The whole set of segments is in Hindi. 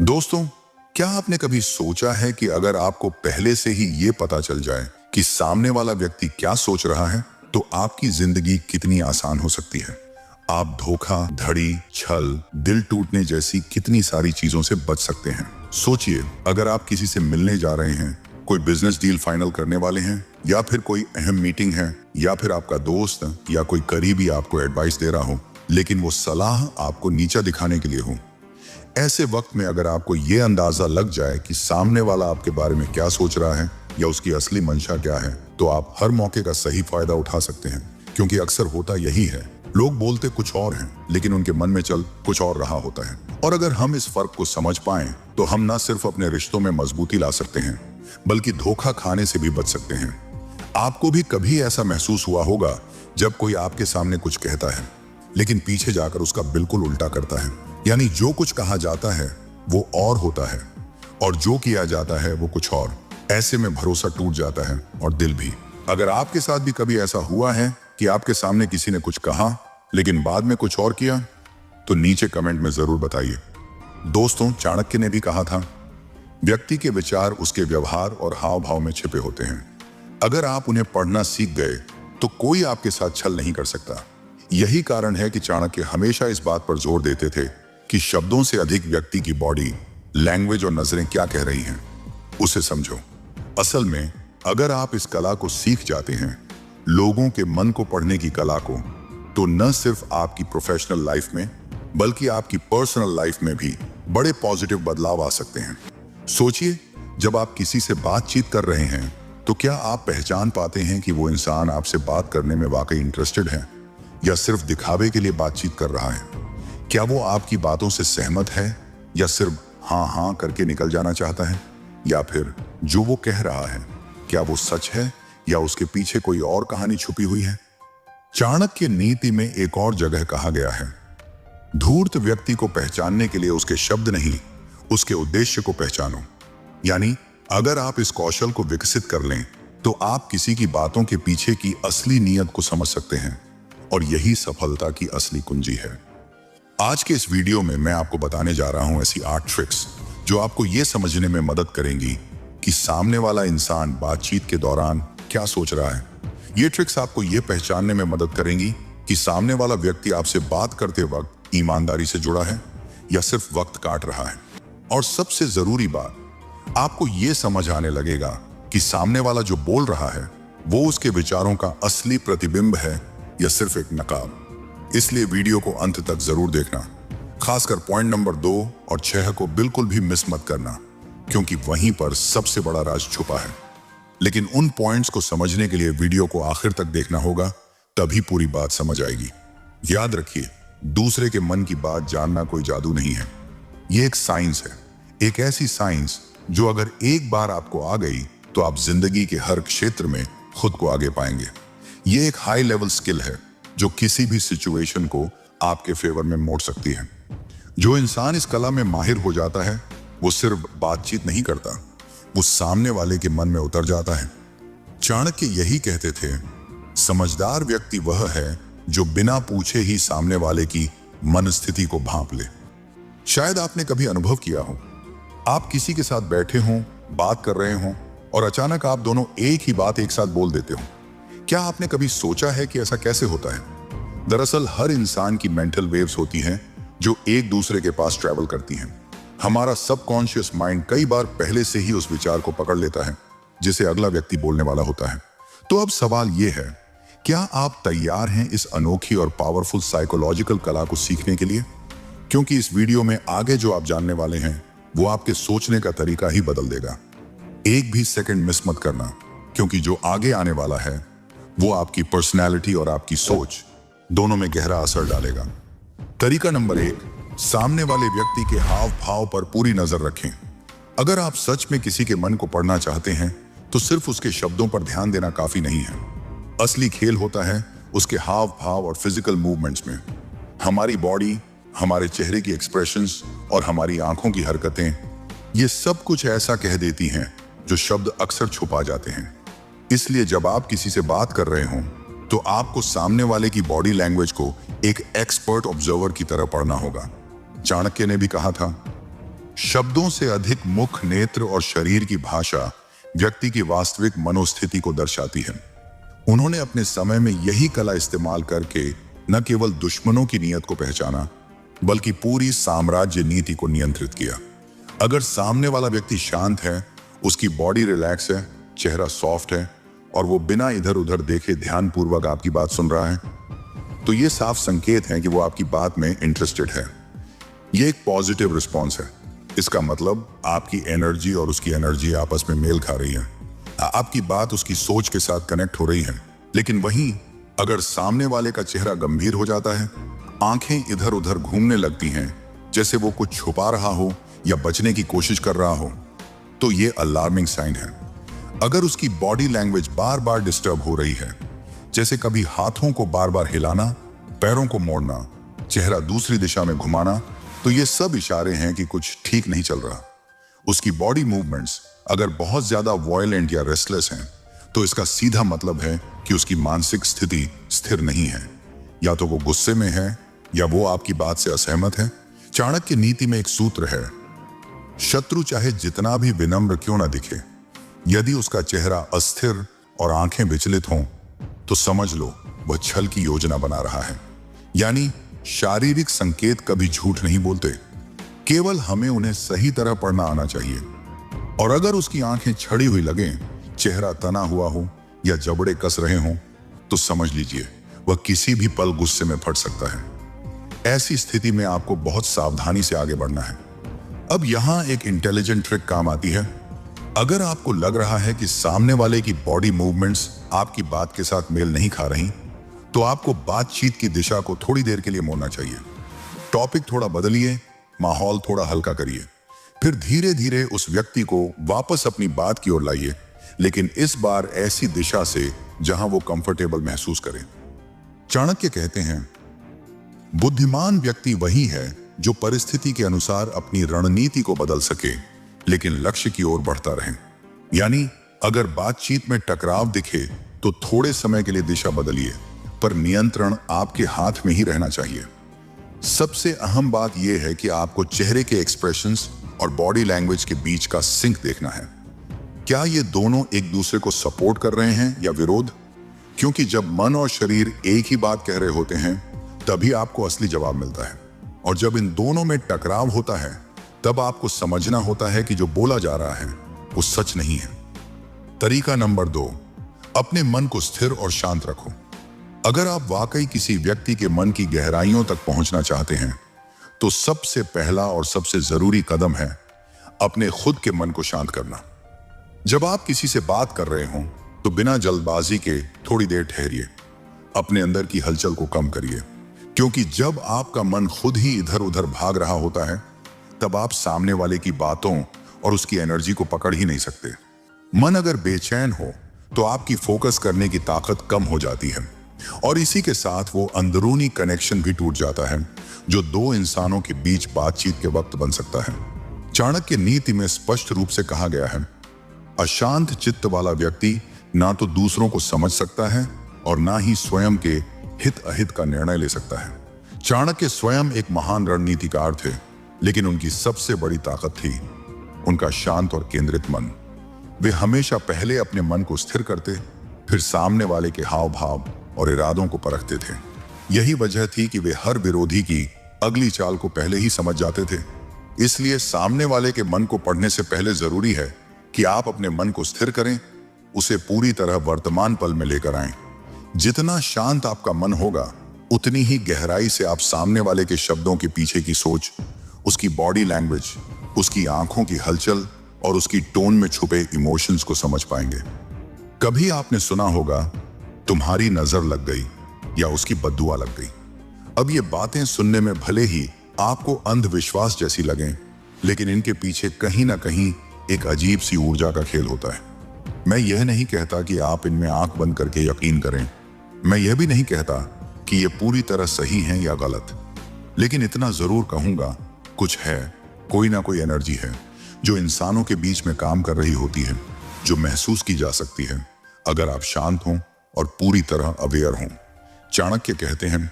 दोस्तों, क्या आपने कभी सोचा है कि अगर आपको पहले से ही ये पता चल जाए कि सामने वाला व्यक्ति क्या सोच रहा है, तो आपकी जिंदगी कितनी आसान हो सकती है। आप धोखा, धड़ी, छल, दिल टूटने जैसी कितनी सारी चीजों से बच सकते हैं। सोचिए, अगर आप किसी से मिलने जा रहे हैं, कोई बिजनेस डील फाइनल करने वाले हैं, या फिर कोई अहम मीटिंग है, या फिर आपका दोस्त या कोई करीबी आपको एडवाइस दे रहा हो, लेकिन वो सलाह आपको नीचा दिखाने के लिए हो। ऐसे वक्त में अगर आपको ये अंदाजा लग जाए कि सामने वाला आपके बारे में क्या सोच रहा है या उसकी असली मंशा क्या है, तो आप हर मौके का सही फायदा उठा सकते हैं। क्योंकि अक्सर होता यही है, लोग बोलते कुछ और हैं, लेकिन उनके मन में चल कुछ और रहा होता है। और अगर हम इस फर्क को समझ पाएं, तो हम न सिर्फ अपने रिश्तों में मजबूती ला सकते हैं, बल्कि धोखा खाने से भी बच सकते हैं। आपको भी कभी ऐसा महसूस हुआ होगा जब कोई आपके सामने कुछ कहता है, लेकिन पीछे जाकर उसका बिल्कुल उल्टा करता है। यानी जो कुछ कहा जाता है वो और होता है, और जो किया जाता है वो कुछ और। ऐसे में भरोसा टूट जाता है और दिल भी। अगर आपके साथ भी कभी ऐसा हुआ है कि आपके सामने किसी ने कुछ कहा लेकिन बाद में कुछ और किया, तो नीचे कमेंट में जरूर बताइए। दोस्तों, चाणक्य ने भी कहा था, व्यक्ति के विचार उसके व्यवहार और हाव भाव में छिपे होते हैं। अगर आप उन्हें पढ़ना सीख गए तो कोई आपके साथ छल नहीं कर सकता। यही कारण है कि चाणक्य हमेशा इस बात पर जोर देते थे कि शब्दों से अधिक व्यक्ति की बॉडी लैंग्वेज और नजरें क्या कह रही हैं, उसे समझो। असल में अगर आप इस कला को सीख जाते हैं, लोगों के मन को पढ़ने की कला को, तो न सिर्फ आपकी प्रोफेशनल लाइफ में बल्कि आपकी पर्सनल लाइफ में भी बड़े पॉजिटिव बदलाव आ सकते हैं। सोचिए, जब आप किसी से बातचीत कर रहे हैं, तो क्या आप पहचान पाते हैं कि वो इंसान आपसे बात करने में वाकई इंटरेस्टेड है या सिर्फ दिखावे के लिए बातचीत कर रहा है? क्या वो आपकी बातों से सहमत है या सिर्फ हाँ हाँ करके निकल जाना चाहता है? या फिर जो वो कह रहा है, क्या वो सच है या उसके पीछे कोई और कहानी छुपी हुई है? चाणक्य नीति में एक और जगह कहा गया है, धूर्त व्यक्ति को पहचानने के लिए उसके शब्द नहीं, उसके उद्देश्य को पहचानो। यानी अगर आप इस कौशल को विकसित कर लें, तो आप किसी की बातों के पीछे की असली नीयत को समझ सकते हैं, और यही सफलता की असली कुंजी है। आज के इस वीडियो में मैं आपको बताने जा रहा हूं ऐसी 8 ट्रिक्स जो आपको यह समझने में मदद करेंगी कि सामने वाला इंसान बातचीत के दौरान क्या सोच रहा है। ये ट्रिक्स आपको यह पहचानने में मदद करेंगी कि सामने वाला व्यक्ति आपसे बात करते वक्त ईमानदारी से जुड़ा है या सिर्फ वक्त काट रहा है। और सबसे जरूरी बात, आपको यह समझ आने लगेगा कि सामने वाला जो बोल रहा है वो उसके विचारों का असली प्रतिबिंब है या सिर्फ एक नकाब। इसलिए वीडियो को अंत तक जरूर देखना, खासकर पॉइंट नंबर 2 और 6 को बिल्कुल भी मिस मत करना, क्योंकि वहीं पर सबसे बड़ा राज छुपा है। लेकिन उन पॉइंट्स को समझने के लिए वीडियो को आखिर तक देखना होगा, तभी पूरी बात समझ आएगी। याद रखिए, दूसरे के मन की बात जानना कोई जादू नहीं है, ये एक साइंस है। एक ऐसी साइंस जो अगर एक बार आपको आ गई, तो आप जिंदगी के हर क्षेत्र में खुद को आगे पाएंगे। ये एक हाई लेवल स्किल है जो किसी भी सिचुएशन को आपके फेवर में मोड़ सकती है। जो इंसान इस कला में माहिर हो जाता है, वो सिर्फ बातचीत नहीं करता, वो सामने वाले के मन में उतर जाता है। चाणक्य यही कहते थे, समझदार व्यक्ति वह है जो बिना पूछे ही सामने वाले की मनस्थिति को भांप ले। शायद आपने कभी अनुभव किया हो, आप किसी के साथ बैठे हों, बात कर रहे हों, और अचानक आप दोनों एक ही बात एक साथ बोल देते हो। क्या आपने कभी सोचा है कि ऐसा कैसे होता है? दरअसल हर इंसान की मेंटल वेव्स होती हैं जो एक दूसरे के पास ट्रैवल करती हैं। हमारा सबकॉन्शियस माइंड कई बार पहले से ही उस विचार को पकड़ लेता है जिसे अगला व्यक्ति बोलने वाला होता है। तो अब सवाल यह है, क्या आप तैयार हैं इस अनोखी और पावरफुल साइकोलॉजिकल कला को सीखने के लिए? क्योंकि इस वीडियो में आगे जो आप जानने वाले हैं वो आपके सोचने का तरीका ही बदल देगा। एक भी सेकंड मिस मत करना, क्योंकि जो आगे आने वाला है वो आपकी पर्सनैलिटी और आपकी सोच दोनों में गहरा असर डालेगा। तरीका नंबर 1, सामने वाले व्यक्ति के हाव भाव पर पूरी नजर रखें। अगर आप सच में किसी के मन को पढ़ना चाहते हैं, तो सिर्फ उसके शब्दों पर ध्यान देना काफी नहीं है। असली खेल होता है उसके हाव भाव और फिजिकल मूवमेंट्स में। हमारी बॉडी, हमारे चेहरे की एक्सप्रेशंस और हमारी आंखों की हरकतें, ये सब कुछ ऐसा कह देती हैं जो शब्द अक्सर छुपा जाते हैं। इसलिए जब आप किसी से बात कर रहे हों, तो आपको सामने वाले की बॉडी लैंग्वेज को एक एक्सपर्ट ऑब्जर्वर की तरह पढ़ना होगा। चाणक्य ने भी कहा था, शब्दों से अधिक मुख, नेत्र और शरीर की भाषा व्यक्ति की वास्तविक मनोस्थिति को दर्शाती है। उन्होंने अपने समय में यही कला इस्तेमाल करके न केवल दुश्मनों की नीयत को पहचाना, बल्कि पूरी साम्राज्य नीति को नियंत्रित किया। अगर सामने वाला व्यक्ति शांत है, उसकी बॉडी रिलैक्स है, चेहरा सॉफ्ट है और वो बिना इधर उधर देखे ध्यानपूर्वक आपकी बात सुन रहा है, तो ये साफ संकेत है कि वो आपकी बात में इंटरेस्टेड है। ये एक पॉजिटिव रिस्पॉन्स है। इसका मतलब आपकी एनर्जी और उसकी एनर्जी आपस में मेल खा रही है, आपकी बात उसकी सोच के साथ कनेक्ट हो रही है। लेकिन वहीं अगर सामने वाले का चेहरा गंभीर हो जाता है, आंखें इधर उधर घूमने लगती हैं, जैसे वो कुछ छुपा रहा हो या बचने की कोशिश कर रहा हो, तो ये अलार्मिंग साइन है। अगर उसकी बॉडी लैंग्वेज बार बार डिस्टर्ब हो रही है, जैसे कभी हाथों को बार बार हिलाना, पैरों को मोड़ना, चेहरा दूसरी दिशा में घुमाना, तो ये सब इशारे हैं कि कुछ ठीक नहीं चल रहा। उसकी बॉडी मूवमेंट्स अगर बहुत ज्यादा वॉयलेंट या रेस्टलेस हैं, तो इसका सीधा मतलब है कि उसकी मानसिक स्थिति स्थिर नहीं है। या तो वो गुस्से में है या वो आपकी बात से असहमत है। चाणक्य नीति में एक सूत्र है, शत्रु चाहे जितना भी विनम्र क्यों ना दिखे, यदि उसका चेहरा अस्थिर और आंखें विचलित हों, तो समझ लो वह छल की योजना बना रहा है। यानी शारीरिक संकेत कभी झूठ नहीं बोलते, केवल हमें उन्हें सही तरह पढ़ना आना चाहिए। और अगर उसकी आंखें छड़ी हुई लगें, चेहरा तना हुआ हो या जबड़े कस रहे हों, तो समझ लीजिए वह किसी भी पल गुस्से में फट सकता है। ऐसी स्थिति में आपको बहुत सावधानी से आगे बढ़ना है। अब यहां एक इंटेलिजेंट ट्रिक काम आती है। अगर आपको लग रहा है कि सामने वाले की बॉडी मूवमेंट्स आपकी बात के साथ मेल नहीं खा रही, तो आपको बातचीत की दिशा को थोड़ी देर के लिए मोड़ना चाहिए। टॉपिक थोड़ा बदलिए, माहौल थोड़ा हल्का करिए, फिर धीरे धीरे उस व्यक्ति को वापस अपनी बात की ओर लाइए, लेकिन इस बार ऐसी दिशा से जहां वो कंफर्टेबल महसूस करे। चाणक्य कहते हैं, बुद्धिमान व्यक्ति वही है जो परिस्थिति के अनुसार अपनी रणनीति को बदल सके, लेकिन लक्ष्य की ओर बढ़ता रहे। यानी अगर बातचीत में टकराव दिखे तो थोड़े समय के लिए दिशा बदलिए, पर नियंत्रण आपके हाथ में ही रहना चाहिए। सबसे अहम बात यह है कि आपको चेहरे के एक्सप्रेशंस और बॉडी लैंग्वेज के बीच का सिंक देखना है। क्या ये दोनों एक दूसरे को सपोर्ट कर रहे हैं या विरोध? क्योंकि जब मन और शरीर एक ही बात कह रहे होते हैं, तभी आपको असली जवाब मिलता है। और जब इन दोनों में टकराव होता है, तब आपको समझना होता है कि जो बोला जा रहा है वो सच नहीं है। तरीका नंबर 2, अपने मन को स्थिर और शांत रखो। अगर आप वाकई किसी व्यक्ति के मन की गहराइयों तक पहुंचना चाहते हैं, तो सबसे पहला और सबसे जरूरी कदम है अपने खुद के मन को शांत करना। जब आप किसी से बात कर रहे हों, तो बिना जल्दबाजी के थोड़ी देर ठहरिए, अपने अंदर की हलचल को कम करिए। क्योंकि जब आपका मन खुद ही इधर उधर भाग रहा होता है, तब आप सामने वाले की बातों और उसकी एनर्जी को पकड़ ही नहीं सकते। मन अगर बेचैन हो, तो आपकी फोकस करने की ताकत कम हो जाती है, और इसी के साथ वो अंदरूनी कनेक्शन भी टूट जाता है, जो दो इंसानों के बीच बातचीत के वक्त बन सकता है। चाणक्य नीति में स्पष्ट रूप से कहा गया है, अशांत चित्त वाला व्यक्ति ना तो दूसरों को समझ सकता है और ना ही स्वयं के हित अहित का निर्णय ले सकता है। चाणक्य स्वयं एक महान रणनीतिकार थे, लेकिन उनकी सबसे बड़ी ताकत थी उनका शांत और केंद्रित मन। वे हमेशा पहले अपने मन को स्थिर करते, फिर सामने वाले के हाव भाव और इरादों को परखते थे। यही वजह थी कि वे हर विरोधी की अगली चाल को पहले ही समझ जाते थे। इसलिए सामने वाले के मन को पढ़ने से पहले जरूरी है कि आप अपने मन को स्थिर करें, उसे पूरी तरह वर्तमान पल में लेकर आएं। जितना शांत आपका मन होगा, उतनी ही गहराई से आप सामने वाले के शब्दों के पीछे की सोच, उसकी बॉडी लैंग्वेज, उसकी आंखों की हलचल और उसकी टोन में छुपे इमोशंस को समझ पाएंगे। कभी आपने सुना होगा, तुम्हारी नजर लग गई या उसकी बद्दुआ लग गई। अब ये बातें सुनने में भले ही आपको अंधविश्वास जैसी लगें, लेकिन इनके पीछे कहीं ना कहीं एक अजीब सी ऊर्जा का खेल होता है। मैं यह नहीं कहता कि आप इनमें आंख बंद करके यकीन करें। मैं यह भी नहीं कहता कि ये पूरी तरह सही है या गलत, लेकिन इतना जरूर कहूंगा, कुछ है, कोई ना कोई एनर्जी है जो इंसानों के बीच में काम कर रही होती है, जो महसूस की जा सकती है अगर आप शांत हों और पूरी तरह अवेयर हों। चाणक्य कहते हैं,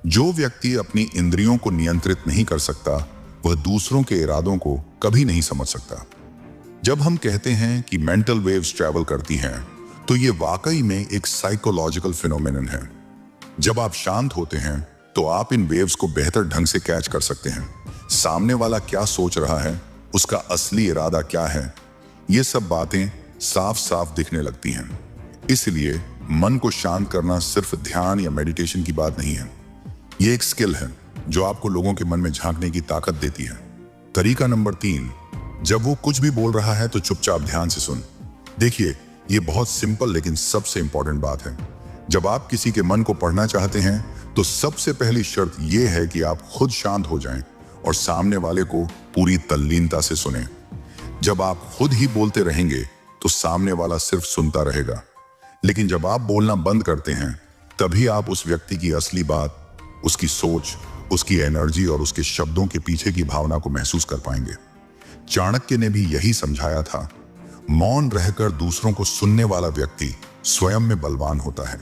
जो व्यक्ति अपनी इंद्रियों को नियंत्रित नहीं कर सकता, वह दूसरों के इरादों को कभी नहीं समझ सकता। जब हम कहते हैं कि मेंटल वेव्स ट्रैवल करती हैं, तो ये वाकई में एक साइकोलॉजिकल फिनोमेनन है। जब आप शांत होते हैं तो आप इन वेव्स को बेहतर ढंग से कैच कर सकते हैं। सामने वाला क्या सोच रहा है, उसका असली इरादा क्या है, ये सब बातें साफ साफ दिखने लगती हैं। इसलिए मन को शांत करना सिर्फ ध्यान या मेडिटेशन की बात नहीं है, ये एक स्किल है जो आपको लोगों के मन में झांकने की ताकत देती है। तरीका नंबर 3, जब वो कुछ भी बोल रहा है तो चुपचाप ध्यान से सुन। देखिए, ये बहुत सिंपल लेकिन सबसे इंपॉर्टेंट बात है। जब आप किसी के मन को पढ़ना चाहते हैं तो सबसे पहली शर्त यह है कि आप खुद शांत हो जाएं और सामने वाले को पूरी तल्लीनता से सुनें। जब आप खुद ही बोलते रहेंगे तो सामने वाला सिर्फ सुनता रहेगा, लेकिन जब आप बोलना बंद करते हैं तभी आप उस व्यक्ति की असली बात, उसकी सोच, उसकी एनर्जी और उसके शब्दों के पीछे की भावना को महसूस कर पाएंगे। चाणक्य ने भी यही समझाया था, मौन रहकर दूसरों को सुनने वाला व्यक्ति स्वयं में बलवान होता है।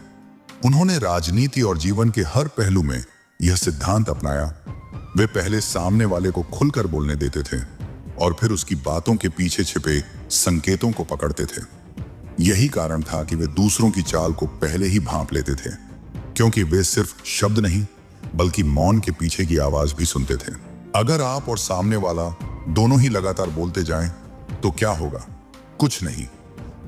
उन्होंने राजनीति और जीवन के हर पहलू में यह सिद्धांत अपनाया। वे पहले सामने वाले को खुलकर बोलने देते थे और फिर उसकी बातों के पीछे छिपे संकेतों को पकड़ते थे। यही कारण था कि वे दूसरों की चाल को पहले ही भांप लेते थे, क्योंकि वे सिर्फ शब्द नहीं बल्कि मौन के पीछे की आवाज भी सुनते थे। अगर आप और सामने वाला दोनों ही लगातार बोलते जाएं तो क्या होगा? कुछ नहीं।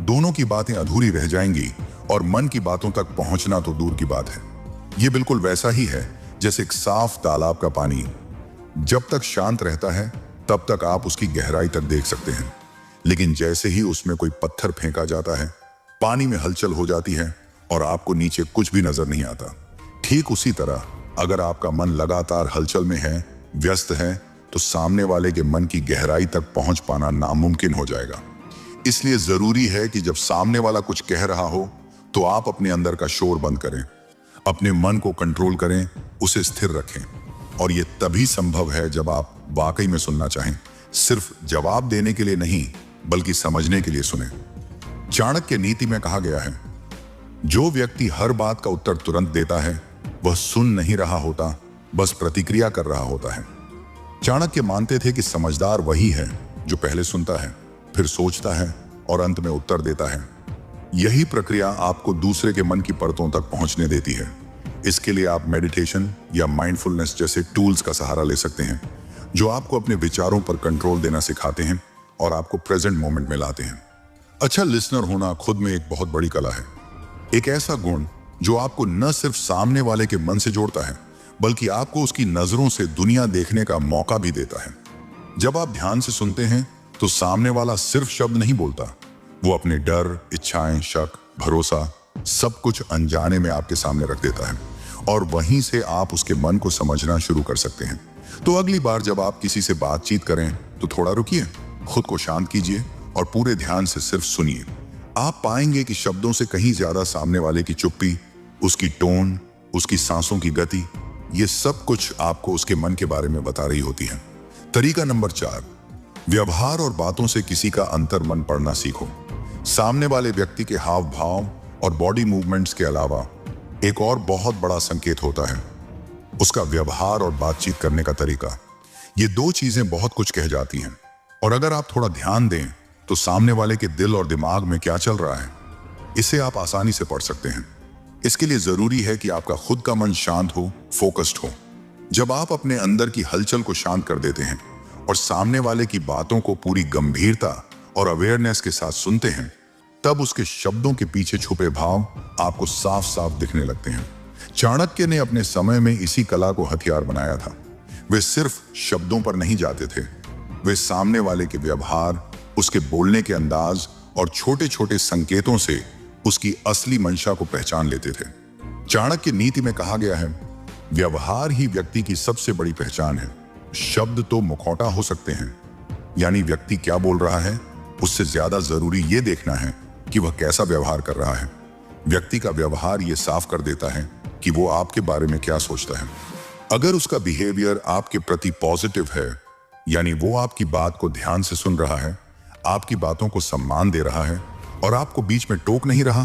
दोनों की बातें अधूरी रह जाएंगी और मन की बातों तक पहुंचना तो दूर की बात है। यह बिल्कुल वैसा ही है जैसे एक साफ तालाब का पानी जब तक शांत रहता है तब तक आप उसकी गहराई तक देख सकते हैं, लेकिन जैसे ही उसमें कोई पत्थर फेंका जाता है, पानी में हलचल हो जाती है और आपको नीचे कुछ भी नजर नहीं आता। ठीक उसी तरह अगर आपका मन लगातार हलचल में है, व्यस्त है, तो सामने वाले के मन की गहराई तक पहुंच पाना नामुमकिन हो जाएगा। इसलिए जरूरी है कि जब सामने वाला कुछ कह रहा हो तो आप अपने अंदर का शोर बंद करें, अपने मन को कंट्रोल करें, उसे स्थिर रखें। और यह तभी संभव है जब आप वाकई में सुनना चाहें, सिर्फ जवाब देने के लिए नहीं बल्कि समझने के लिए सुने। चाणक्य नीति में कहा गया है, जो व्यक्ति हर बात का उत्तर तुरंत देता है वह सुन नहीं रहा होता, बस प्रतिक्रिया कर रहा होता है। चाणक्य मानते थे कि समझदार वही है जो पहले सुनता है, फिर सोचता है और अंत में उत्तर देता है। यही प्रक्रिया आपको दूसरे के मन की परतों तक पहुंचने देती है। इसके लिए आप मेडिटेशन या माइंडफुलनेस जैसे टूल्स का सहारा ले सकते हैं, जो आपको अपने विचारों पर कंट्रोल देना सिखाते हैं और आपको प्रेजेंट मोमेंट में लाते हैं। अच्छा लिसनर होना खुद में एक बहुत बड़ी कला है, एक ऐसा गुण जो आपको न सिर्फ सामने वाले के मन से जोड़ता है बल्कि आपको उसकी नजरों से दुनिया देखने का मौका भी देता है। जब आप ध्यान से सुनते हैं तो सामने वाला सिर्फ शब्द नहीं बोलता, वो अपने डर, इच्छाएं, शक, भरोसा सब कुछ अनजाने में आपके सामने रख देता है और वहीं से आप उसके मन को समझना शुरू कर सकते हैं। तो अगली बार जब आप किसी से बातचीत करें तो थोड़ा रुकिए, खुद को शांत कीजिए और पूरे ध्यान से सिर्फ सुनिए। आप पाएंगे कि शब्दों से कहीं ज्यादा सामने वाले की चुप्पी, उसकी टोन, उसकी सांसों की गति, ये सब कुछ आपको उसके मन के बारे में बता रही होती है। तरीका नंबर 4, व्यवहार और बातों से किसी का अंतर मन पढ़ना सीखो। सामने वाले व्यक्ति के हाव भाव और बॉडी मूवमेंट्स के अलावा एक और बहुत बड़ा संकेत होता है, उसका व्यवहार और बातचीत करने का तरीका। ये दो चीजें बहुत कुछ कह जाती हैं और अगर आप थोड़ा ध्यान दें तो सामने वाले के दिल और दिमाग में क्या चल रहा है, इसे आप आसानी से पढ़ सकते हैं। इसके लिए जरूरी है कि आपका खुद का मन शांत हो, फोकस्ड हो। जब आप अपने अंदर की हलचल को शांत कर देते हैं और सामने वाले की बातों को पूरी गंभीरता और अवेयरनेस के साथ सुनते हैं, तब उसके शब्दों के पीछे छुपे भाव आपको साफ साफ दिखने लगते हैं। चाणक्य ने अपने समय में इसी कला को हथियार बनाया था। वे सिर्फ शब्दों पर नहीं जाते थे, वे सामने वाले के व्यवहार, उसके बोलने के अंदाज और छोटे छोटे संकेतों से उसकी असली मंशा को पहचान लेते थे। चाणक्य नीति में कहा गया है, व्यवहार ही व्यक्ति की सबसे बड़ी पहचान है। शब्द तो मुखौटा हो सकते हैं, यानी व्यक्ति क्या बोल रहा है, उससे ज्यादा जरूरी यह देखना है कि वह कैसा व्यवहार कर रहा है। व्यक्ति का व्यवहार यह साफ कर देता है कि वो आपके बारे में क्या सोचता है। अगर उसका बिहेवियर आपके प्रति पॉजिटिव है, यानी वो आपकी बात को ध्यान से सुन रहा है, आपकी बातों को सम्मान दे रहा है और आपको बीच में टोक नहीं रहा,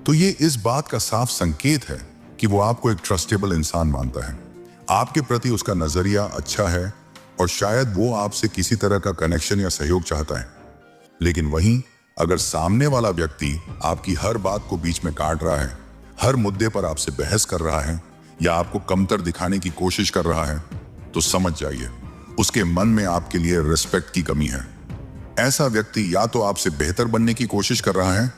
तो ये इस बात का साफ संकेत है कि वो आपको एक ट्रस्टेबल इंसान मानता है। आपके प्रति उसका नजरिया अच्छा है और शायद वो आपसे किसी तरह का कनेक्शन या सहयोग चाहता है। लेकिन वहीं अगर सामने वाला व्यक्ति आपकी हर बात को बीच में काट रहा है, हर मुद्दे पर आपसे बहस कर रहा है या आपको कमतर दिखाने की कोशिश कर रहा है, तो समझ जाइए उसके मन में आपके लिए रिस्पेक्ट की कमी है। ऐसा व्यक्ति या तो आपसे बेहतर बनने की कोशिश कर रहा है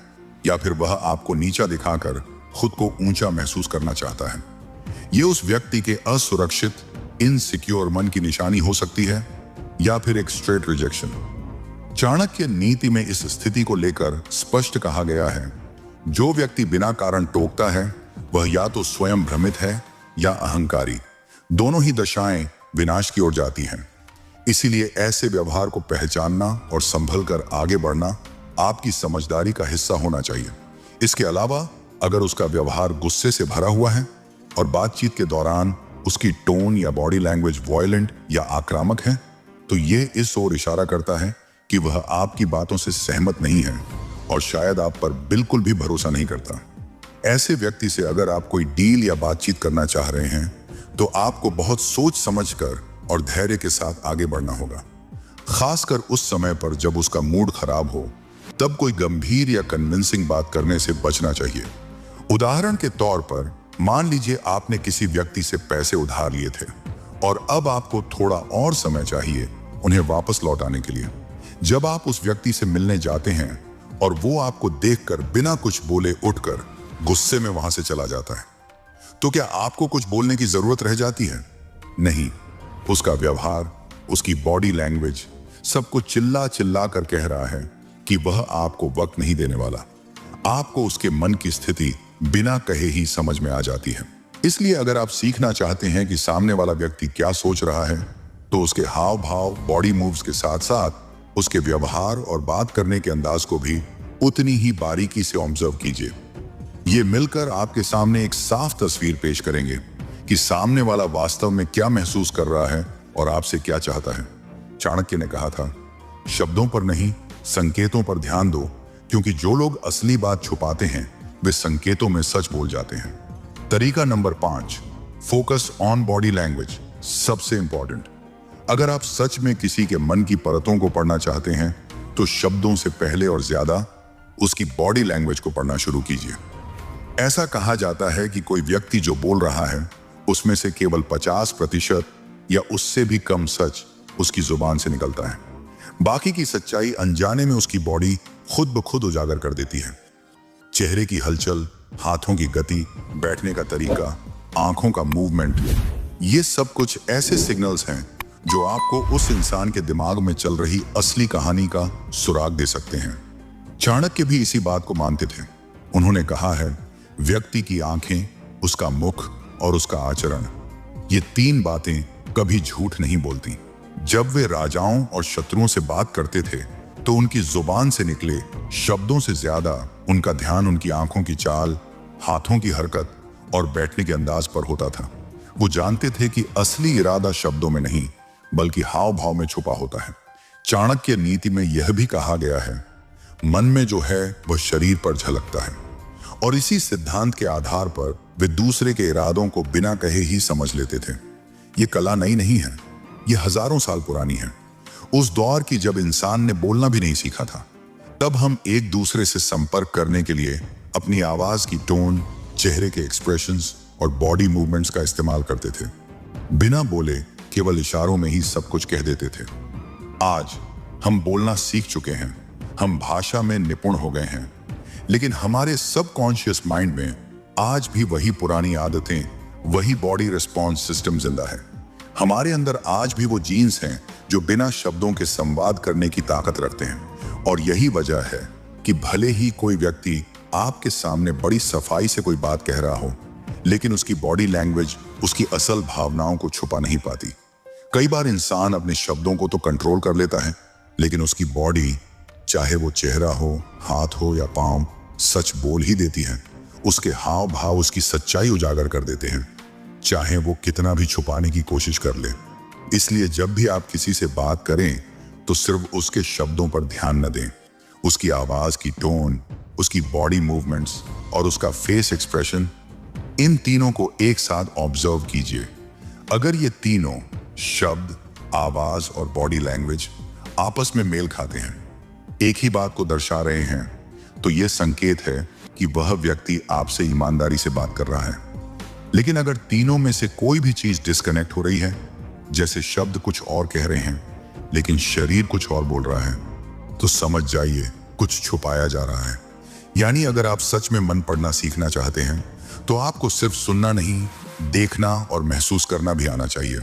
या फिर वह आपको नीचा दिखाकर खुद को ऊंचा महसूस करना चाहता है। यह उस व्यक्ति के असुरक्षित, इनसिक्योर मन की निशानी हो सकती है या फिर एक स्ट्रेट रिजेक्शन। चाणक्य नीति में इस स्थिति को लेकर स्पष्ट कहा गया है, जो व्यक्ति बिना कारण टोकता है वह या तो स्वयं भ्रमित है या अहंकारी। दोनों ही दशाएं विनाश की ओर जाती हैं। इसीलिए ऐसे व्यवहार को पहचानना और संभल कर आगे बढ़ना आपकी समझदारी का हिस्सा होना चाहिए। इसके अलावा अगर उसका व्यवहार गुस्से से भरा हुआ है और बातचीत के दौरान उसकी टोन या बॉडी लैंग्वेज वॉयलेंट या आक्रामक है, तो ये इस ओर इशारा करता है कि वह आपकी बातों से सहमत नहीं है और शायद आप पर बिल्कुल भी भरोसा नहीं करता। ऐसे व्यक्ति से अगर आप कोई डील या बातचीत करना चाह रहे हैं, तो आपको बहुत सोच समझकर और धैर्य के साथ आगे बढ़ना होगा। खासकर उस समय पर जब उसका मूड खराब हो, तब कोई गंभीर या कन्विंसिंग बात करने से बचना चाहिए। उदाहरण के तौर पर मान लीजिए आपने किसी व्यक्ति से पैसे उधार लिए थे और अब आपको थोड़ा और समय चाहिए उन्हें वापस लौटाने के लिए। जब आप उस व्यक्ति से मिलने जाते हैं और वो आपको देखकर बिना कुछ बोले उठकर गुस्से में वहां से चला जाता है, तो क्या आपको कुछ बोलने की जरूरत रह जाती है? नहीं। उसका व्यवहार, उसकी बॉडी लैंग्वेज सब कुछ चिल्ला चिल्ला कर कह रहा है कि वह आपको वक्त नहीं देने वाला। आपको उसके मन की स्थिति बिना कहे ही समझ में आ जाती है। इसलिए अगर आप सीखना चाहते हैं कि सामने वाला व्यक्ति क्या सोच रहा है, तो उसके हाव भाव, बॉडी मूव्स के साथ साथ उसके व्यवहार और बात करने के अंदाज को भी उतनी ही बारीकी से ऑब्जर्व कीजिए। ये मिलकर आपके सामने एक साफ तस्वीर पेश करेंगे कि सामने वाला वास्तव में क्या महसूस कर रहा है और आपसे क्या चाहता है। चाणक्य ने कहा था, शब्दों पर नहीं, संकेतों पर ध्यान दो, क्योंकि जो लोग असली बात छुपाते हैं वे संकेतों में सच बोल जाते हैं। तरीका number 5, focus on body language. सबसे इंपॉर्टेंट, अगर आप सच में किसी के मन की परतों को पढ़ना चाहते हैं, तो शब्दों से पहले और ज्यादा उसकी बॉडी लैंग्वेज को पढ़ना शुरू कीजिए। ऐसा कहा जाता है कि कोई व्यक्ति जो बोल रहा है उसमें से केवल 50% या उससे भी कम सच उसकी जुबान से निकलता है। बाकी की सच्चाई अनजाने में उसकी बॉडी खुद ब खुद उजागर कर देती है। चेहरे की हलचल, हाथों की गति, बैठने का तरीका, आंखों का मूवमेंट, ये सब कुछ ऐसे सिग्नल्स हैं जो आपको उस इंसान के दिमाग में चल रही असली कहानी का सुराग दे सकते हैं। चाणक्य भी इसी बात को मानते थे। उन्होंने कहा है, व्यक्ति की आंखें, उसका मुख और उसका आचरण, ये 3 बातें कभी झूठ नहीं बोलती। जब वे राजाओं और शत्रुओं से बात करते थे, तो उनकी जुबान से निकले शब्दों से ज्यादा उनका ध्यान उनकी आंखों की चाल, हाथों की हरकत और बैठने के अंदाज पर होता था। वो जानते थे कि असली इरादा शब्दों में नहीं, बल्कि हाव भाव में छुपा होता है। चाणक्य नीति में यह भी कहा गया है, मन में जो है वह शरीर पर झलकता है। और इसी सिद्धांत के आधार पर वे दूसरे के इरादों को बिना कहे ही समझ लेते थे। ये कला नई नहीं है, ये हजारों साल पुरानी है। उस दौर की जब इंसान ने बोलना भी नहीं सीखा था, तब हम एक दूसरे से संपर्क करने के लिए अपनी आवाज की टोन, चेहरे के एक्सप्रेशंस और बॉडी मूवमेंट्स का इस्तेमाल करते थे। बिना बोले केवल इशारों में ही सब कुछ कह देते थे। आज हम बोलना सीख चुके हैं, हम भाषा में निपुण हो गए हैं, लेकिन हमारे सबकॉन्शियस माइंड में आज भी वही पुरानी आदतें, वही बॉडी रिस्पॉन्स सिस्टम जिंदा है। हमारे अंदर आज भी वो जीन्स हैं जो बिना शब्दों के संवाद करने की ताकत रखते हैं। और यही वजह है कि भले ही कोई व्यक्ति आपके सामने बड़ी सफाई से कोई बात कह रहा हो, लेकिन उसकी बॉडी लैंग्वेज उसकी असल भावनाओं को छुपा नहीं पाती। कई बार इंसान अपने शब्दों को तो कंट्रोल कर लेता है, लेकिन उसकी बॉडी, चाहे वो चेहरा हो, हाथ हो या पांव, सच बोल ही देती है। उसके हाव भाव उसकी सच्चाई उजागर कर देते हैं, चाहे वो कितना भी छुपाने की कोशिश कर ले। इसलिए जब भी आप किसी से बात करें, तो सिर्फ उसके शब्दों पर ध्यान न दें, उसकी आवाज की टोन, उसकी बॉडी मूवमेंट्स और उसका फेस एक्सप्रेशन, इन तीनों को एक साथ ऑब्जर्व कीजिए। अगर ये तीनों शब्द, आवाज और बॉडी लैंग्वेज आपस में मेल खाते हैं, एक ही बात को दर्शा रहे हैं, तो यह संकेत है कि वह व्यक्ति आपसे ईमानदारी से बात कर रहा है। लेकिन अगर तीनों में से कोई भी चीज डिस्कनेक्ट हो रही है, जैसे शब्द कुछ और कह रहे हैं लेकिन शरीर कुछ और बोल रहा है, तो समझ जाइए कुछ छुपाया जा रहा है। यानी अगर आप सच में मन पढ़ना सीखना चाहते हैं तो आपको सिर्फ सुनना नहीं, देखना और महसूस करना भी आना चाहिए।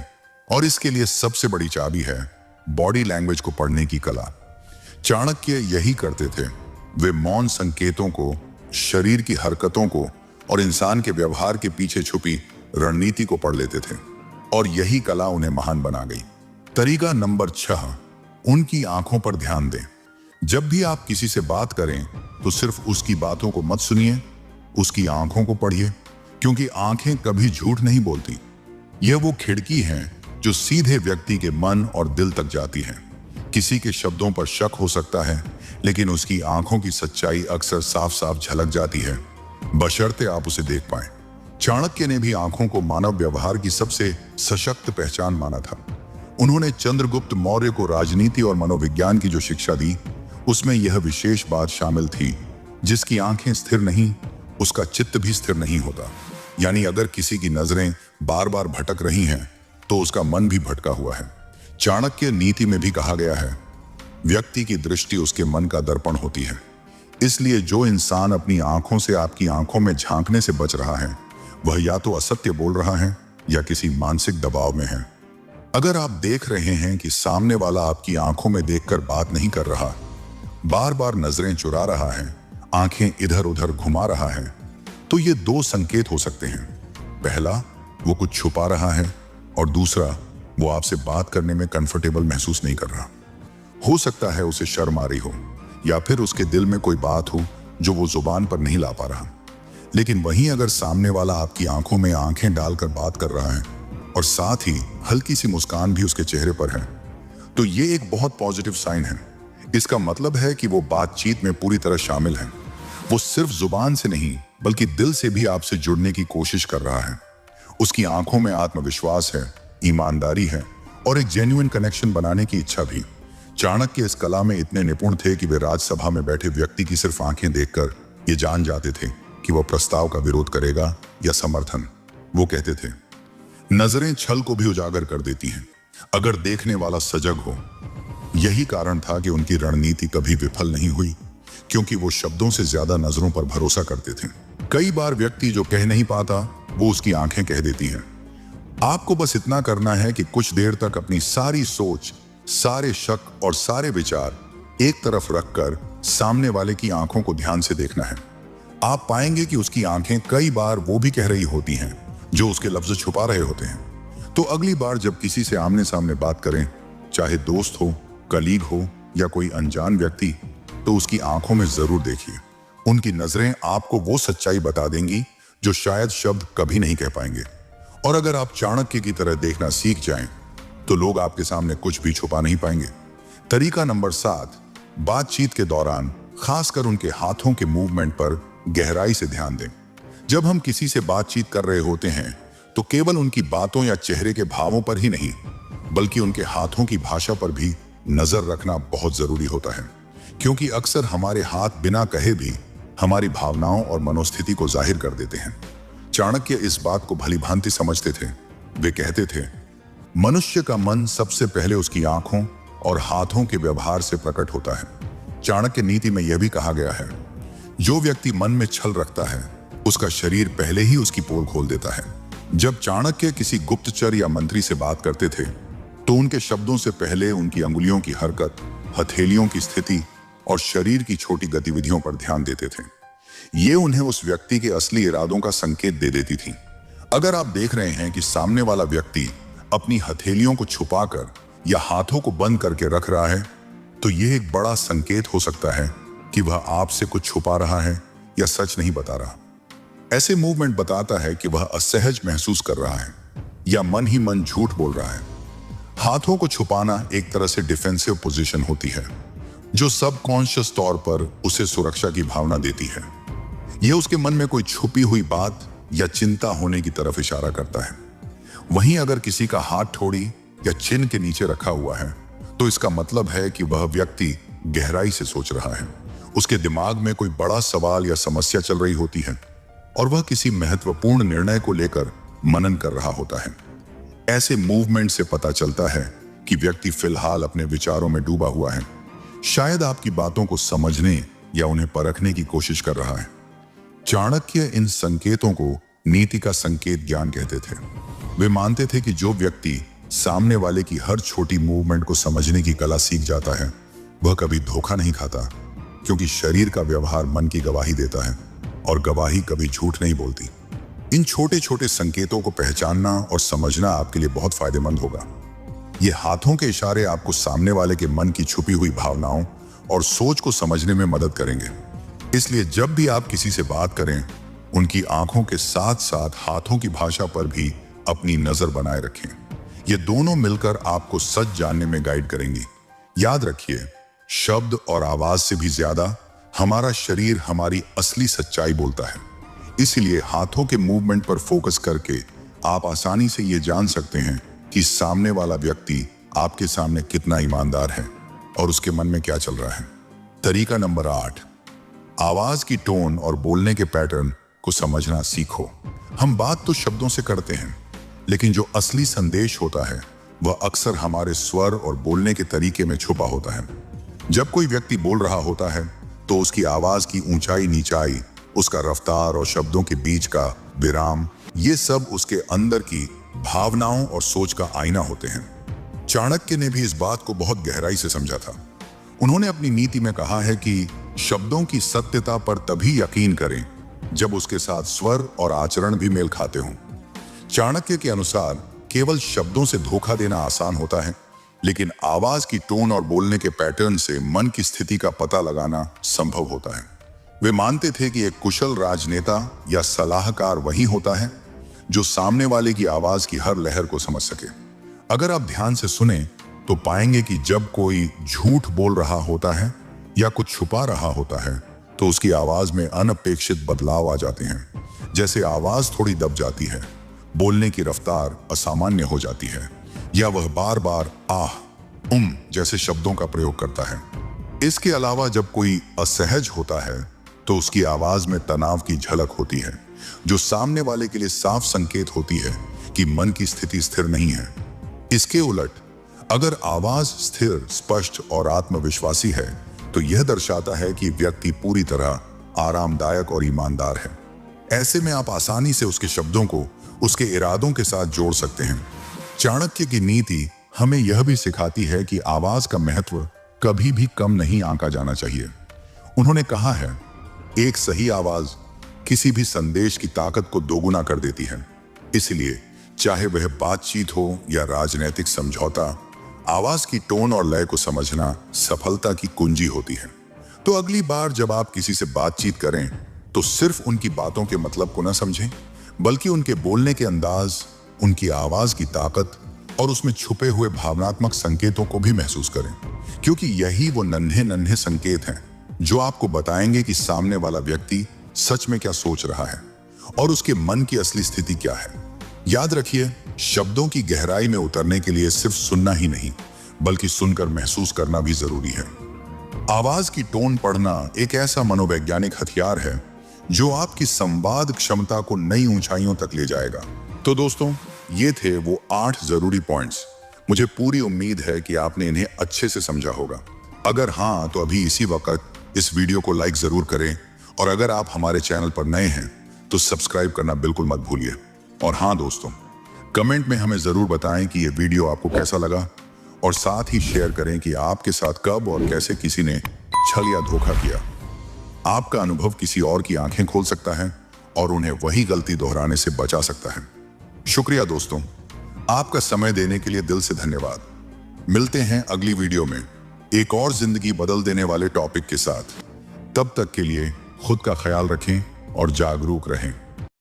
और इसके लिए सबसे बड़ी चाबी है बॉडी लैंग्वेज को पढ़ने की कला। चाणक्य यही करते थे। वे मौन संकेतों को, शरीर की हरकतों को और इंसान के व्यवहार के पीछे छुपी रणनीति को पढ़ लेते थे, और यही कला उन्हें महान बना गई। तरीका नंबर 6, उनकी आंखों पर ध्यान दें। जब भी आप किसी से बात करें तो सिर्फ उसकी बातों को मत सुनिए, उसकी आंखों को पढ़िए, क्योंकि आंखें कभी झूठ नहीं बोलती। यह वो खिड़की है जो सीधे व्यक्ति के मन और दिल तक जाती है। किसी के शब्दों पर शक हो सकता है, लेकिन उसकी आंखों की सच्चाई अक्सर साफ साफ झलक जाती है, बशर्ते आप उसे देख पाएं। चाणक्य ने भी आंखों को मानव व्यवहार की सबसे सशक्त पहचान माना था। उन्होंने चंद्रगुप्त मौर्य को राजनीति और मनोविज्ञान की जो शिक्षा दी, उसमें यह विशेष बात शामिल थी, जिसकी आंखें स्थिर नहीं, उसका चित्त भी स्थिर नहीं होता। यानी अगर किसी की नजरें बार बार भटक रही हैं, तो उसका मन भी भटका हुआ है। चाणक्य नीति में भी कहा गया है, व्यक्ति की दृष्टि उसके मन का दर्पण होती है। इसलिए जो इंसान अपनी आंखों से आपकी आंखों में झांकने से बच रहा है, वह या तो असत्य बोल रहा है या किसी मानसिक दबाव में है। अगर आप देख रहे हैं कि सामने वाला आपकी आंखों में देखकर बात नहीं कर रहा, बार बार नजरें चुरा रहा है, आंखें इधर उधर घुमा रहा है, तो ये 2 संकेत हो सकते हैं। पहला, वो कुछ छुपा रहा है, और दूसरा, वो आपसे बात करने में कंफर्टेबल महसूस नहीं कर रहा। हो सकता है उसे शर्म आ रही हो, या फिर उसके दिल में कोई बात हो जो वो जुबान पर नहीं ला पा रहा। लेकिन वहीं अगर सामने वाला आपकी आंखों में आंखें डालकर बात कर रहा है और साथ ही हल्की सी मुस्कान भी उसके चेहरे पर है, तो ये एक बहुत पॉजिटिव साइन है। इसका मतलब है कि वो बातचीत में पूरी तरह शामिल है। वो सिर्फ जुबान से नहीं, बल्कि दिल से भी आपसे जुड़ने की कोशिश कर रहा है। उसकी आंखों में आत्मविश्वास है, ईमानदारी है और एक जेन्युइन कनेक्शन बनाने की इच्छा भी। चाणक्य इस कला में इतने निपुण थे कि वे राजसभा में बैठे व्यक्ति की सिर्फ आंखें देखकर ये जान जाते थे कि वह प्रस्ताव का विरोध करेगा या समर्थन। वो कहते थे, नजरें छल को भी उजागर कर देती हैं, अगर देखने वाला सजग हो। यही कारण था कि उनकी रणनीति कभी विफल नहीं हुई, क्योंकि वो शब्दों से ज्यादा नजरों पर भरोसा करते थे। कई बार व्यक्ति जो कह नहीं पाता, वो उसकी आंखें कह देती हैं। आपको बस इतना करना है कि कुछ देर तक अपनी सारी सोच, सारे शक और सारे विचार एक तरफ रखकर सामने वाले की आंखों को ध्यान से देखना है। आप पाएंगे कि उसकी आंखें कई बार वो भी कह रही होती हैं जो उसके लफ्ज छुपा रहे होते हैं। तो अगली बार जब किसी से आमने सामने बात करें, चाहे दोस्त हो, कलीग हो या कोई अनजान व्यक्ति, तो उसकी आंखों में जरूर देखिए। उनकी नजरें आपको वो सच्चाई बता देंगी जो शायद शब्द कभी नहीं कह पाएंगे। और अगर आप चाणक्य की तरह देखना सीख जाएं, तो लोग आपके सामने कुछ भी छुपा नहीं पाएंगे। तरीका नंबर 7, बातचीत के दौरान खासकर उनके हाथों के मूवमेंट पर गहराई से ध्यान दें। जब हम किसी से बातचीत कर रहे होते हैं, तो केवल उनकी बातों या चेहरे के भावों पर ही नहीं, बल्कि उनके हाथों की भाषा पर भी नजर रखना बहुत जरूरी होता है, क्योंकि अक्सर हमारे हाथ बिना कहे भी हमारी भावनाओं और मनोस्थिति को जाहिर कर देते हैं। चाणक्य इस बात को भली भांति समझते थे। वे कहते थे, मनुष्य का मन सबसे पहले उसकी आंखों और हाथों के व्यवहार से प्रकट होता है। चाणक्य नीति में यह भी कहा गया है, जो व्यक्ति मन में छल रखता है, उसका शरीर पहले ही उसकी पोल खोल देता है। जब चाणक्य किसी गुप्तचर या मंत्री से बात करते थे, तो उनके शब्दों से पहले उनकी अंगुलियों की हरकत, हथेलियों की स्थिति और शरीर की छोटी गतिविधियों पर ध्यान देते थे। ये उन्हें उस व्यक्ति के असली इरादों का संकेत दे देती थी। अगर आप देख रहे हैं कि सामने वाला व्यक्ति अपनी हथेलियों को छुपाकर या हाथों को बंद करके रख रहा है, तो यह एक बड़ा संकेत हो सकता है कि वह आपसे कुछ छुपा रहा है या सच नहीं बता रहा। ऐसे मूवमेंट बताता है कि वह असहज महसूस कर रहा है या मन ही मन झूठ बोल रहा है। हाथों को छुपाना एक तरह से डिफेंसिव पोजीशन होती है, जो सबकॉन्शियस तौर पर उसे सुरक्षा की भावना देती है। यह उसके मन में कोई छुपी हुई बात या चिंता होने की तरफ इशारा करता है। वहीं अगर किसी का हाथ थोड़ी या चिन्ह के नीचे रखा हुआ है, तो इसका मतलब है कि वह व्यक्ति गहराई से सोच रहा है। उसके दिमाग में कोई बड़ा सवाल या समस्या चल रही होती है और वह किसी महत्वपूर्ण निर्णय को लेकर मनन कर रहा होता है। ऐसे मूवमेंट से पता चलता है कि व्यक्ति फिलहाल अपने विचारों में डूबा हुआ है। शायद आपकी बातों को समझने या उन्हें परखने की कोशिश कर रहा है। चाणक्य इन संकेतों को नीति का संकेत ज्ञान कहते थे। वे मानते थे कि जो व्यक्ति सामने वाले की हर छोटी मूवमेंट को समझने की कला सीख जाता है, वह कभी धोखा नहीं खाता, क्योंकि शरीर का व्यवहार मन की गवाही देता है और गवाही कभी झूठ नहीं बोलती। इन छोटे छोटे संकेतों को पहचानना और समझना आपके लिए बहुत फायदेमंद होगा। ये हाथों के इशारे आपको सामने वाले के मन की छुपी हुई भावनाओं और सोच को समझने में मदद करेंगे। इसलिए जब भी आप किसी से बात करें, उनकी आंखों के साथ साथ हाथों की भाषा पर भी अपनी नजर बनाए रखें। ये दोनों मिलकर आपको सच जानने में गाइड करेंगी। याद रखिए, शब्द और आवाज से भी ज्यादा हमारा शरीर हमारी असली सच्चाई बोलता है। इसलिए हाथों के मूवमेंट पर फोकस करके आप आसानी से ये जान सकते हैं कि सामने वाला व्यक्ति आपके सामने कितना ईमानदार है और उसके मन में क्या चल रहा है। तरीका नंबर 8, आवाज की टोन और बोलने के पैटर्न को समझना सीखो। हम बात तो शब्दों से करते हैं, लेकिन जो असली संदेश होता है वह अक्सर हमारे स्वर और बोलने के तरीके में छुपा होता है। जब कोई व्यक्ति बोल रहा होता है तो उसकी आवाज की ऊंचाई नीचाई, उसका रफ्तार और शब्दों के बीच का विराम, ये सब उसके अंदर की भावनाओं और सोच का आईना होते हैं। चाणक्य ने भी इस बात को बहुत गहराई से समझा था। उन्होंने अपनी नीति में कहा है कि शब्दों की सत्यता पर तभी यकीन करें जब उसके साथ स्वर और आचरण भी मेल खाते हों। चाणक्य के अनुसार केवल शब्दों से धोखा देना आसान होता है, लेकिन आवाज की टोन और बोलने के पैटर्न से मन की स्थिति का पता लगाना संभव होता है। वे मानते थे कि एक कुशल राजनेता या सलाहकार वही होता है जो सामने वाले की आवाज की हर लहर को समझ सके। अगर आप ध्यान से सुने तो पाएंगे कि जब कोई झूठ बोल रहा होता है या कुछ छुपा रहा होता है, तो उसकी आवाज में अनपेक्षित बदलाव आ जाते हैं। जैसे आवाज थोड़ी दब जाती है, बोलने की रफ्तार असामान्य हो जाती है, या वह बार बार आह, जैसे शब्दों का प्रयोग करता है। इसके अलावा जब कोई असहज होता है तो उसकी आवाज में तनाव की झलक होती है, जो सामने वाले के लिए साफ संकेत होती है कि मन की स्थिति स्थिर नहीं है। इसके उलट अगर आवाज स्थिर, स्पष्ट और आत्मविश्वासी है, तो यह दर्शाता है कि व्यक्ति पूरी तरह आरामदायक और ईमानदार है। ऐसे में आप आसानी से उसके शब्दों को उसके इरादों के साथ जोड़ सकते हैं। चाणक्य की नीति हमें यह भी सिखाती है कि आवाज का महत्व कभी भी कम नहीं आंका जाना चाहिए। उन्होंने कहा है, एक सही आवाज किसी भी संदेश की ताकत को दोगुना कर देती है। इसलिए चाहे वह बातचीत हो या राजनीतिक समझौता, आवाज की टोन और लय को समझना सफलता की कुंजी होती है। तो अगली बार जब आप किसी से बातचीत करें तो सिर्फ उनकी बातों के मतलब को न समझें, बल्कि उनके बोलने के अंदाज, उनकी आवाज की ताकत और उसमें छुपे हुए भावनात्मक संकेतों को भी महसूस करें, क्योंकि यही वो नन्हे नन्हे संकेत हैं जो आपको बताएंगे कि सामने वाला व्यक्ति सच में क्या सोच रहा है और उसके मन की असली स्थिति क्या है। याद रखिए, शब्दों की गहराई में उतरने के लिए सिर्फ सुनना ही नहीं, बल्कि सुनकर महसूस करना भी जरूरी है। आवाज की टोन पढ़ना एक ऐसा मनोवैज्ञानिक हथियार है जो आपकी संवाद क्षमता को नई ऊंचाइयों तक ले जाएगा। तो दोस्तों, ये थे वो 8 जरूरी पॉइंट्स। मुझे पूरी उम्मीद है कि आपने इन्हें अच्छे से समझा होगा। अगर हाँ, तो अभी इसी वक्त इस वीडियो को लाइक जरूर करें, और अगर आप हमारे चैनल पर नए हैं तो सब्सक्राइब करना बिल्कुल मत भूलिए। और हाँ दोस्तों, कमेंट में हमें जरूर बताएं कि ये वीडियो आपको कैसा लगा, और साथ ही शेयर करें कि आपके साथ कब और कैसे किसी ने छल या धोखा किया। आपका अनुभव किसी और की आंखें खोल सकता है और उन्हें वही गलती दोहराने से बचा सकता है। शुक्रिया दोस्तों, आपका समय देने के लिए दिल से धन्यवाद। मिलते हैं अगली वीडियो में एक और जिंदगी बदल देने वाले टॉपिक के साथ। तब तक के लिए खुद का ख्याल रखें और जागरूक रहें।